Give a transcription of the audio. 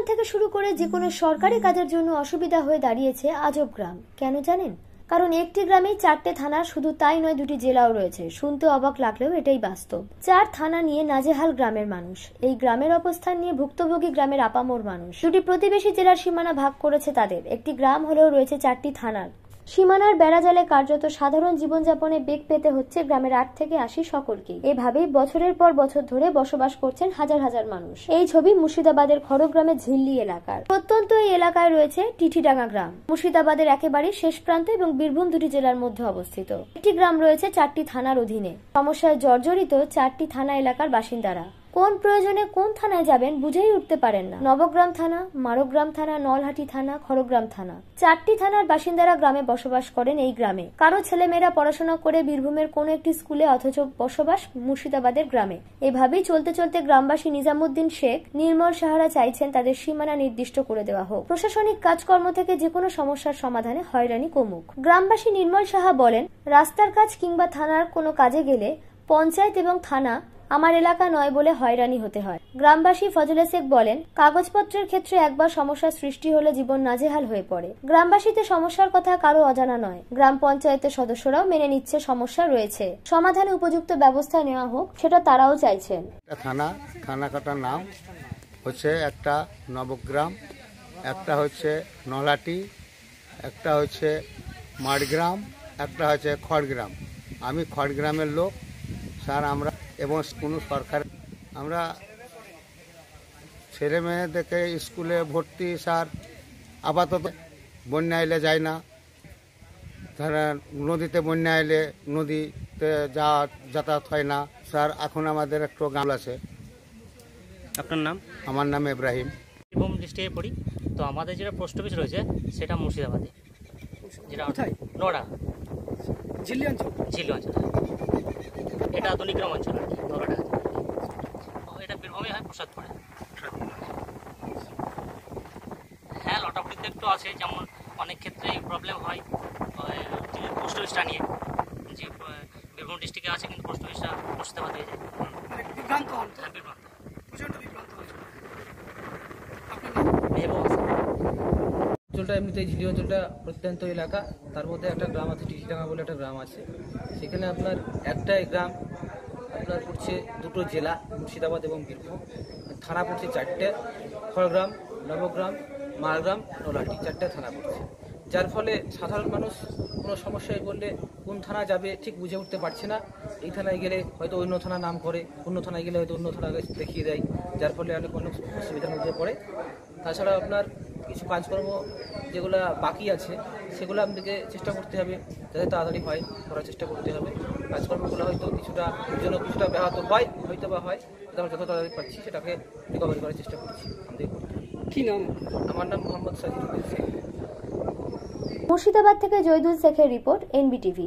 দোকান থেকে শুরু করে যে কোনো সরকারি কাজের জন্য অসুবিধা হয়ে দাঁড়িয়েছে আজব গ্রাম। কেন জানেন? কারণ একটি গ্রামেই 4টে থানা, শুধু তাই নয় 2টি জেলাও রয়েছে। শুনতে অবাক লাগলেও এটাই বাস্তব। 4 থানা নিয়ে নাজেহাল গ্রামের মানুষ। এই গ্রামের অবস্থান নিয়ে ভুক্তভোগী গ্রামের আপামর মানুষ। 2টি প্রতিবেশী জেলার সীমানা ভাগ করেছে তাদের। একটি গ্রাম হলেও রয়েছে 4টি থানার সীমানার বেড়াজালে কার্যত সাধারণ জীবনযাপনে বেগ পেতে হচ্ছে গ্রামের 8 থেকে 80 সকলকে। এভাবেই বছরের পর বছর ধরে বসবাস করছেন হাজার হাজার মানুষ। এই ছবি মুর্শিদাবাদের খড়গ্রামের ঝিল্লি এলাকার। প্রত্যন্ত এই এলাকায় রয়েছে টিটিডাঙ্গা গ্রাম। মুর্শিদাবাদের একেবারে শেষ প্রান্ত এবং বীরভূম 2টি জেলার মধ্যে অবস্থিত। একটি গ্রাম রয়েছে 4টি থানার অধীনে। সমস্যায় জর্জরিত 4টি থানা এলাকার বাসিন্দারা। কোন প্রয়োজনে কোন থানায় যাবেন বুঝেই উঠতে পারেন না। নবগ্রাম থানা, মারগ্রাম থানা, নলহাটি থানা, খড়গ্রাম থানা, 4টি থানার বাসিন্দারা গ্রামে বসবাস করেন। এই গ্রামে কারো ছেলেমেয়েরা পড়াশোনা করে বীরভূমের কোন একটি স্কুলে, অথচ বসবাস মুর্শিদাবাদের গ্রামে। এভাবেই চলতে চলতে গ্রামবাসী নিজামুদ্দিন শেখ, নির্মল সাহারা চাইছেন তাদের সীমানা নির্দিষ্ট করে দেওয়া হোক। প্রশাসনিক কাজকর্ম থেকে যে কোনো সমস্যার সমাধানে হয়রানি কমুক। গ্রামবাসী নির্মল সাহা বলেন, রাস্তার কাজ কিংবা থানার কোনো কাজে গেলে পঞ্চায়েত এবং থানা আমার এলাকা নয় বলে হয়রানি হতে হয়। গ্রামবাসী ফজলে শেখ বলেন, কাগজপত্রের ক্ষেত্রে একবার সমস্যার সৃষ্টি হলে জীবন নাজেহাল হয়ে পড়ে। গ্রামবাসীতে সমস্যার কথা কারো অজানা নয়। গ্রাম পঞ্চায়েতের সদস্যরাও মেনে নিচ্ছে সমস্যা রয়েছে, সমাধানে উপযুক্ত ব্যবস্থা নেওয়া হোক, সেটা তারাও চাইছেন। থানা কাটার নাম হচ্ছে একটা নবগ্রাম, একটা হচ্ছে নলহাটি, একটা হচ্ছে মাড়গ্রাম, একটা হচ্ছে খড়গ্রাম। আমি খড়গ্রামের লোক স্যার। আমরা এবং কোনো সরকার, আমরা ছেলে মেয়েদেরকে স্কুলে ভর্তি স্যার আপাতত বন্যা এলে যায় না। নদীতে বন্যা এলে নদীতে যাতায়াত হয় না স্যার। এখন আমাদের একটু গ্রাম আছে। আপনার নাম? আমার নাম ইব্রাহিম। বীরভূম ডিস্ট্রিক্টে পড়ি। তো আমাদের যেটা পোস্ট অফিস রয়েছে সেটা মুর্শিদাবাদে, যেটা নোড়া ঝিল্লি অঞ্চল। এটা আধুনিক গ্রাম অঞ্চল আর কি, নোড়াটা। এটা বীরভূমে হয়, প্রসাদপুরে। হ্যাঁ, লটাপটিতে একটু আছে, যেমন অনেক ক্ষেত্রে প্রবলেম হয় পোস্ট অফিসটা নিয়ে, যে বীরভূম ডিস্ট্রিক্টে আছে কিন্তু পোস্ট অফিসটা মুর্শিদাবাদ হয়ে যায়। হ্যাঁ, বিভ্রান্ত। অঞ্চলটা এমনিতে ঝিলি অঞ্চলটা প্রত্যন্ত এলাকা। তার মধ্যে একটা গ্রাম আছে, টিটিডাঙ্গা বলে একটা গ্রাম আছে। সেখানে আপনার একটাই গ্রাম আপনার পড়ছে 2টো জেলা, মুর্শিদাবাদ এবং বীরভূম। থানা পড়ছে 4টে, খড়গ্রাম, নবগ্রাম, মারগ্রাম, নলহাটি, 4টে থানা পড়ছে। যার ফলে সাধারণ মানুষ কোনো সমস্যায় পড়লে কোন থানা যাবে ঠিক বুঝে উঠতে পারছে না। এই থানায় গেলে হয়তো অন্য থানা নাম করে, অন্য থানায় গেলে হয়তো অন্য থানাকে দেখিয়ে দেয়, যার ফলে অনেক অসুবিধার মধ্যে পড়ে। তাছাড়া আপনার কিছু কাজকর্ম যেগুলো বাকি আছে সেগুলো আমাদেরকে চেষ্টা করতে হবে যাতে তাড়াতাড়ি হয়, করার চেষ্টা করতে হবে। কাজকর্মগুলো হয়তো কিছুটা ব্যাহত হয়, হয়তো বা হয়, আমরা যত তাড়াতাড়ি পাচ্ছি সেটাকে রিকভারি করার চেষ্টা করছি আমাদের করতে। কি নাম? আমার নাম মোহাম্মদ সাজিদুল শেখ। মুর্শিদাবাদ থেকে জয়দুল শেখের রিপোর্ট, NBTV।